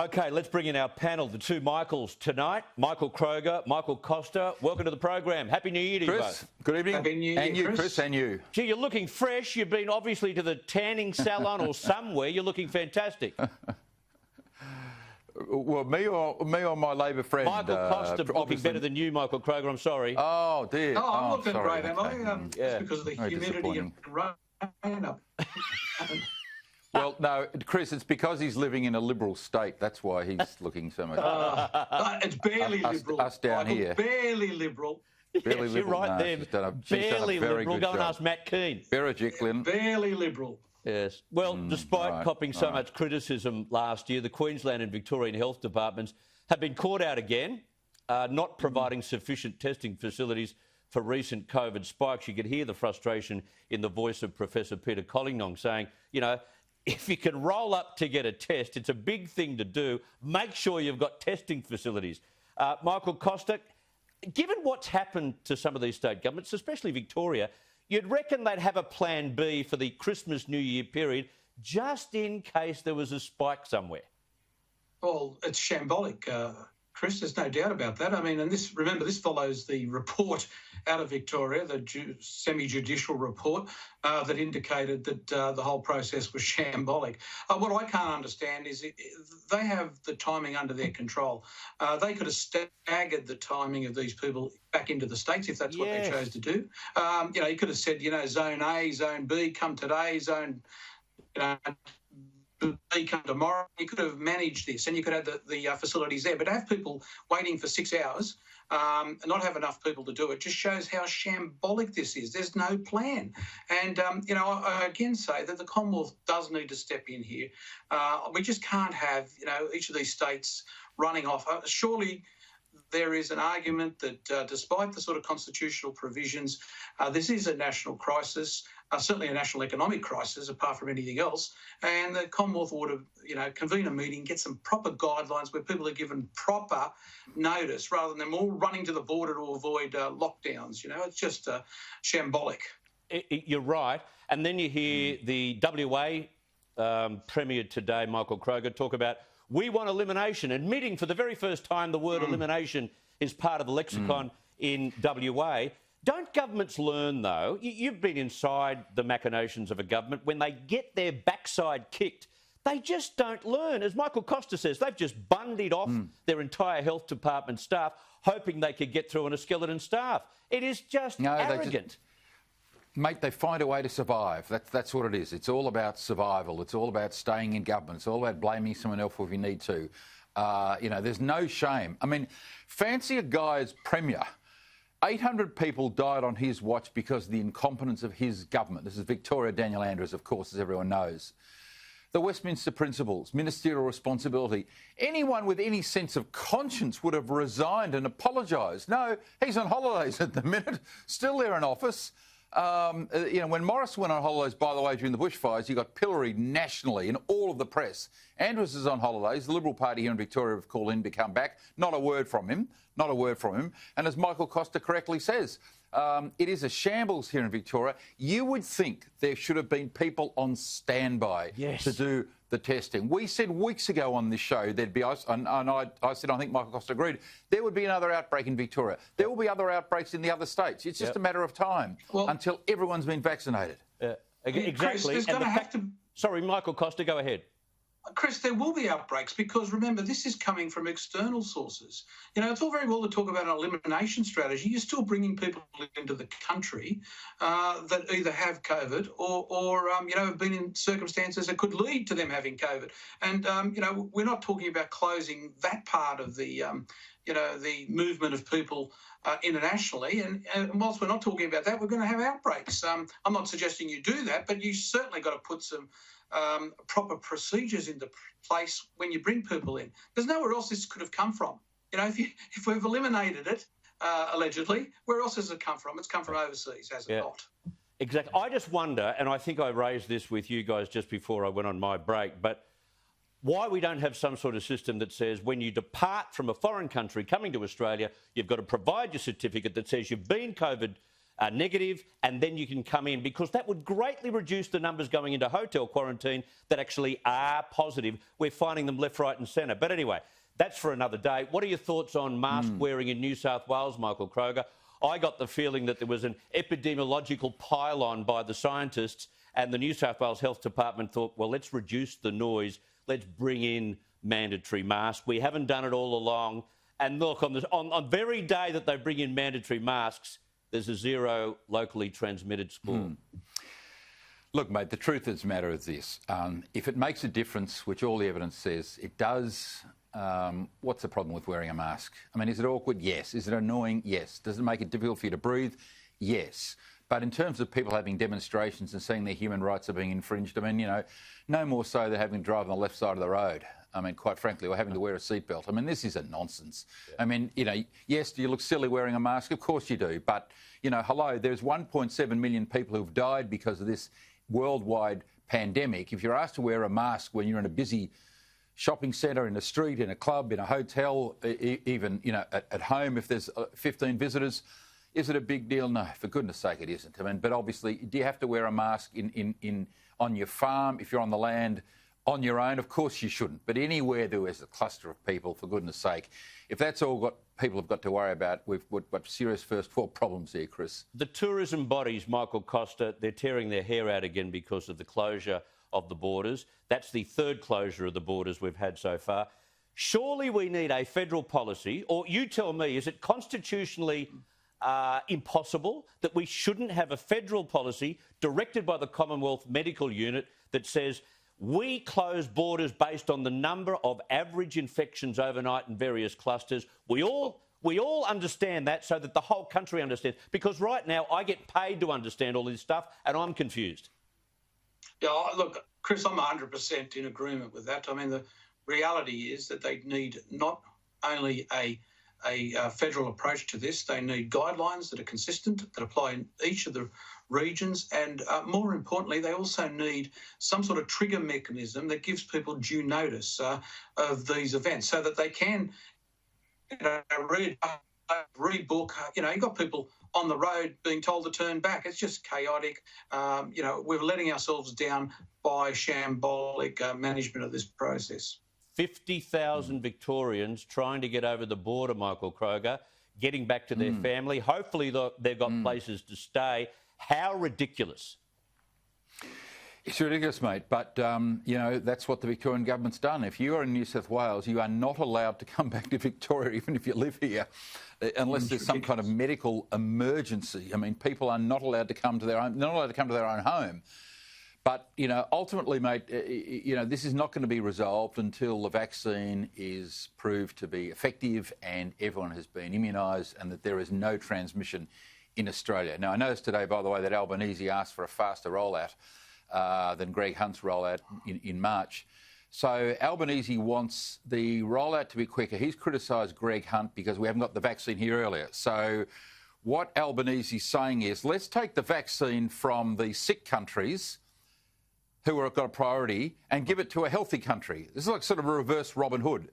Okay, let's bring in our panel, the two Michaels tonight. Michael Kroger, Michael Costa, welcome to the program. Happy New Year to you both. Good evening. Happy New Year, and you, Chris, and you. Gee, you're looking fresh. You've been obviously to the tanning salon or somewhere. You're looking fantastic. Well, me or my Labor friend? Michael Costa looking better than you, Michael Kroger, I'm sorry. Oh, dear. Oh, I'm looking sorry. great, am I? It's because of the humidity and rain up. Well, no, Chris, it's because he's living in a Liberal state. That's why he's looking so much. It's barely Liberal. Us down Michael, here. Barely Liberal. Barely yes, Liberal. you're right no, there. Barely Liberal. Go and ask Matt Keane. Vera Jicklin. Barely Liberal. Yes. Well, despite copping so much criticism last year, the Queensland and Victorian health departments have been caught out again, not providing sufficient testing facilities for recent COVID spikes. You could hear the frustration in the voice of Professor Peter Collignon saying, you know, if you can roll up to get a test, it's a big thing to do. Make sure you've got testing facilities. Michael Costa, given what's happened to some of these state governments, especially Victoria, you'd reckon they'd have a plan B for the Christmas New Year period just in case there was a spike somewhere. Well, it's shambolic, Chris. There's no doubt about that. I mean, and remember, this follows the report out of Victoria, the semi-judicial report that indicated that the whole process was shambolic. What I can't understand is they have the timing under their control. They could have staggered the timing of these people back into the states if that's what they chose to do. You could have said, Zone A, Zone B, come today, Zone, B come tomorrow. You could have managed this and you could have the facilities there. But to have people waiting for 6 hours and not have enough people to do it just shows how shambolic this is. There's no plan. And, I again say that the Commonwealth does need to step in here. We just can't have, each of these states running off. Surely there is an argument that despite the sort of constitutional provisions, this is a national crisis, certainly a national economic crisis, apart from anything else. And the Commonwealth ought to, convene a meeting, get some proper guidelines where people are given proper notice rather than them all running to the border to avoid lockdowns. It's just shambolic. You're right. And then you hear the WA Premier today, Michael Kroger, talk about we want elimination, admitting for the very first time the word elimination is part of the lexicon in WA. Don't governments learn, though? You've been inside the machinations of a government. When they get their backside kicked, they just don't learn. As Michael Costa says, they've just bundied off their entire health department staff, hoping they could get through on a skeleton staff. It is just arrogant. Mate, they find a way to survive. That's what it is. It's all about survival. It's all about staying in government. It's all about blaming someone else if you need to. There's no shame. I mean, fancy a guy as Premier. 800 people died on his watch because of the incompetence of his government. This is Victoria Daniel Andrews, of course, as everyone knows. The Westminster Principles, ministerial responsibility. Anyone with any sense of conscience would have resigned and apologised. No, he's on holidays at the minute, still there in office. When Morris went on holidays, by the way, during the bushfires, he got pilloried nationally in all of the press. Andrews is on holidays. The Liberal Party here in Victoria have called him to come back. Not a word from him. Not a word from him. And as Michael Costa correctly says, it is a shambles here in Victoria. You would think there should have been people on standby to do the testing. We said weeks ago on this show there'd be, and I said, I think Michael Costa agreed, there would be another outbreak in Victoria. There will be other outbreaks in the other states. It's just a matter of time until everyone's been vaccinated. Exactly. Chris, Sorry, Michael Costa, go ahead. Chris, there will be outbreaks because, remember, this is coming from external sources. It's all very well to talk about an elimination strategy. You're still bringing people into the country that either have COVID or have been in circumstances that could lead to them having COVID. And, we're not talking about closing that part of the movement of people internationally. And whilst we're not talking about that, we're going to have outbreaks. I'm not suggesting you do that, but you certainly got to put some proper procedures into place when you bring people in. There's nowhere else this could have come from. If we've eliminated it, allegedly, where else has it come from? It's come from overseas, has it not? Exactly. I just wonder, and I think I raised this with you guys just before I went on my break, but why we don't have some sort of system that says when you depart from a foreign country coming to Australia, you've got to provide your certificate that says you've been COVID negative, and then you can come in, because that would greatly reduce the numbers going into hotel quarantine that actually are positive. We're finding them left, right and centre. But anyway, that's for another day. What are your thoughts on mask wearing in New South Wales, Michael Kroger? I got the feeling that there was an epidemiological pylon by the scientists, and the New South Wales Health Department thought, well, let's reduce the noise. Let's bring in mandatory masks. We haven't done it all along. And look, on the very day that they bring in mandatory masks, there's a zero locally transmitted score. Look, mate, the truth of the matter is this. If it makes a difference, which all the evidence says it does, what's the problem with wearing a mask? I mean, is it awkward? Yes. Is it annoying? Yes. Does it make it difficult for you to breathe? Yes. But in terms of people having demonstrations and seeing their human rights are being infringed, I mean, you know, no more so than having to drive on the left side of the road. I mean, quite frankly, or having to wear a seatbelt. I mean, this is a nonsense. Yeah. I mean, you know, yes, do you look silly wearing a mask? Of course you do. But, you know, hello, there's 1.7 million people who've died because of this worldwide pandemic. If you're asked to wear a mask when you're in a busy shopping centre, in a street, in a club, in a hotel, even, you know, at home, if there's 15 visitors, is it a big deal? No, for goodness sake, it isn't. I mean, but obviously, do you have to wear a mask on your farm, if you're on the land, on your own? Of course you shouldn't. But anywhere there is a cluster of people, for goodness sake, if that's all people have got to worry about, we've got serious first world problems here, Chris. The tourism bodies, Michael Costa, they're tearing their hair out again because of the closure of the borders. That's the third closure of the borders we've had so far. Surely we need a federal policy, or you tell me, is it constitutionally impossible that we shouldn't have a federal policy directed by the Commonwealth Medical Unit that says we close borders based on the number of average infections overnight in various clusters? We all understand that, so that the whole country understands. Because right now I get paid to understand all this stuff and I'm confused. Yeah, look, Chris, I'm 100% in agreement with that. I mean, the reality is that they need not only a federal approach to this, they need guidelines that are consistent, that apply in each of the regions, and more importantly, they also need some sort of trigger mechanism that gives people due notice of these events, so that they can, you know, rebook. You know, you've got people on the road being told to turn back. It's just chaotic. You know, we're letting ourselves down by shambolic management of this process. 50,000 Victorians trying to get over the border, Michael Kroger, getting back to their family. Hopefully they've got places to stay. How ridiculous. It's ridiculous, mate, but, you know, that's what the Victorian government's done. If you are in New South Wales, you are not allowed to come back to Victoria, even if you live here, unless there's some kind of medical emergency. I mean, people are not allowed to come to their own, not allowed to come to their own home. But, you know, ultimately, mate, you know, this is not going to be resolved until the vaccine is proved to be effective and everyone has been immunised and that there is no transmission in Australia. Now, I noticed today, by the way, that Albanese asked for a faster rollout than Greg Hunt's rollout in March. So Albanese wants the rollout to be quicker. He's criticised Greg Hunt because we haven't got the vaccine here earlier. So what Albanese's saying is, let's take the vaccine from the sick countries who have got a priority and give it to a healthy country. This is like sort of a reverse Robin Hood.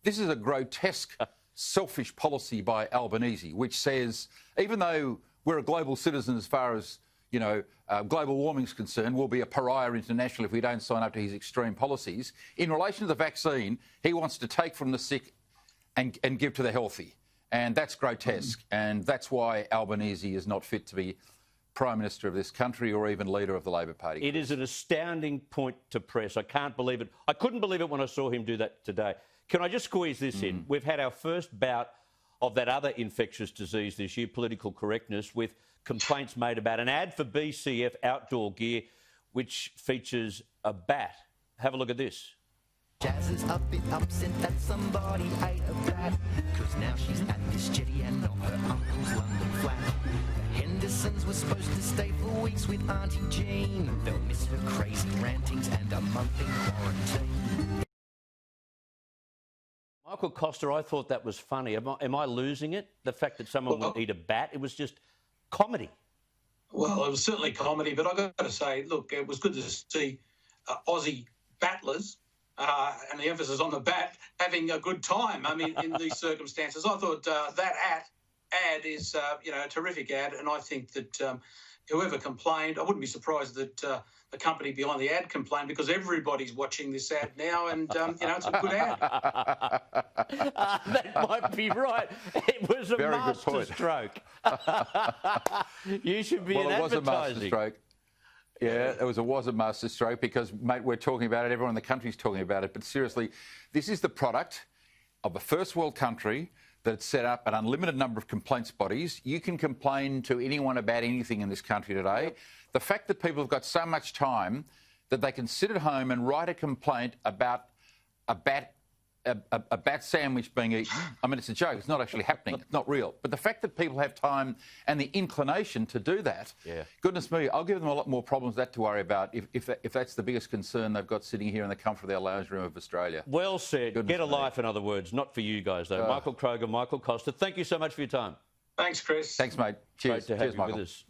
This is a grotesque, selfish policy by Albanese, which says, even though we're a global citizen as far as, you know, global warming's concerned, we'll be a pariah internationally if we don't sign up to his extreme policies. In relation to the vaccine, he wants to take from the sick and give to the healthy. And that's grotesque. And that's why Albanese is not fit to be Prime Minister of this country or even leader of the Labor Party. It is an astounding point to press. I can't believe it. I couldn't believe it when I saw him do that today. Can I just squeeze this in? We've had our first bout of that other infectious disease this year, political correctness, with complaints made about an ad for BCF outdoor gear, which features a bat. Have a look at this. Jazz is up, it upset that somebody ate a bat, 'cause now she's at this jetty and not her uncle's London flat. The Hendersons were supposed to stay for weeks with Auntie Jean. They'll miss her crazy rantings and a month in quarantine. Michael Costa, I thought that was funny. Am I losing it? The fact that someone would eat a bat? It was just comedy. Well, it was certainly comedy, but I've got to say, look, it was good to see Aussie battlers, and the emphasis on the bat, having a good time. I mean, in these circumstances, I thought that ad is, a terrific ad, and I think that whoever complained, I wouldn't be surprised that the company behind the ad complained, because everybody's watching this ad now, and it's a good ad. That might be right. It was a masterstroke. You should be in advertising. Well, it was a masterstroke. Yeah, it was a masterstroke because, mate, we're talking about it. Everyone in the country's talking about it. But seriously, this is the product of a first world country that set up an unlimited number of complaints bodies. You can complain to anyone about anything in this country today. Yep. The fact that people have got so much time that they can sit at home and write a complaint about a bat sandwich being eaten. I mean, it's a joke. It's not actually happening. It's not real. But the fact that people have time and the inclination to do that, goodness me, I'll give them a lot more problems to worry about if that's the biggest concern they've got sitting here in the comfort of their lounge room of Australia. Well said. Goodness Get a life, in other words. Not for you guys, though. Michael Kroger, Michael Costa, thank you so much for your time. Thanks, Chris. Thanks, mate. Cheers. Great to have you Michael. with us.